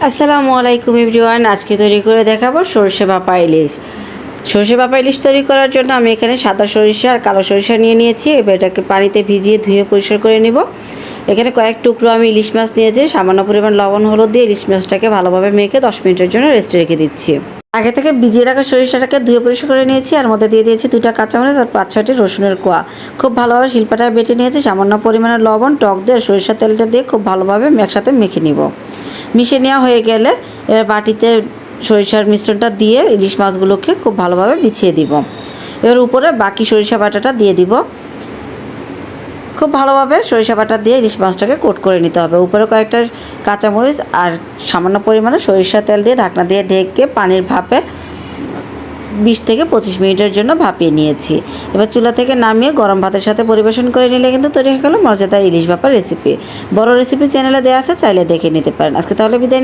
আসসালামু আলাইকুম এভরিওয়ান। আজকে তৈরি করে দেখাবো সরষে ভাপা ইলিশ। সরষে ভাপা ইলিশ তৈরি করার জন্য আমি এখানে সাদা সরিষা আর কালো সরিষা নিয়েছি। এবার এটাকে পানিতে ভিজিয়ে ধুয়ে পরিষ্কার করে নিব। এখানে কয়েক টুকরো আমি ইলিশ মাছ নিয়েছি। সামান্য পরিমাণ লবণ হলুদ দিয়ে ইলিশ মাছটাকে ভালোভাবে মেখে 10 মিনিটের জন্য রেস্টে রেখে দিচ্ছি। আগে থেকে ভিজিয়ে রাখা সরিষাটাকে ধুয়ে পরিষ্কার করে নিয়েছি। আর মধ্যে দিয়ে দিয়েছি 2টা কাঁচামরিচ আর 5-6টি রসুনের কোয়া। খুব ভালোভাবে শিলপাটায় বেটে নিয়েছি। সামান্য পরিমাণে লবণ, টক দিয়ে সরিষার তেলটা দিয়ে খুব ভালোভাবে একসাথে মেখে নিব। মিশিয়ে নেওয়া হয়ে গেলে এবার বাটিতে সরিষার মিশ্রণটা দিয়ে ইলিশ মাছগুলোকে খুব ভালোভাবে বিছিয়ে দিব। এবার উপরে বাকি সরিষা বাটাটা দিয়ে দিব। খুব ভালোভাবে সরিষা বাটা দিয়ে ইলিশ মাছটাকে কোট করে নিতে হবে। উপরে কয়েকটা কাঁচামরিচ আর সামান্য পরিমাণে সরিষার তেল দিয়ে ঢাকনা দিয়ে ঢেকে পানির ভাপে 20 থেকে 25 মিনিটের জন্য ভাপিয়ে নিয়েছি। এবার চুলা থেকে নামিয়ে গরম ভাতের সাথে পরিবেশন করে নিলে কিন্তু তৈরি হয়ে গেল মজাদার ইলিশ ভাপার রেসিপি। বড় রেসিপি চ্যানেলে দেওয়া আছে, চাইলে দেখে নিতে পারেন। আজকে তাহলে বিদায়।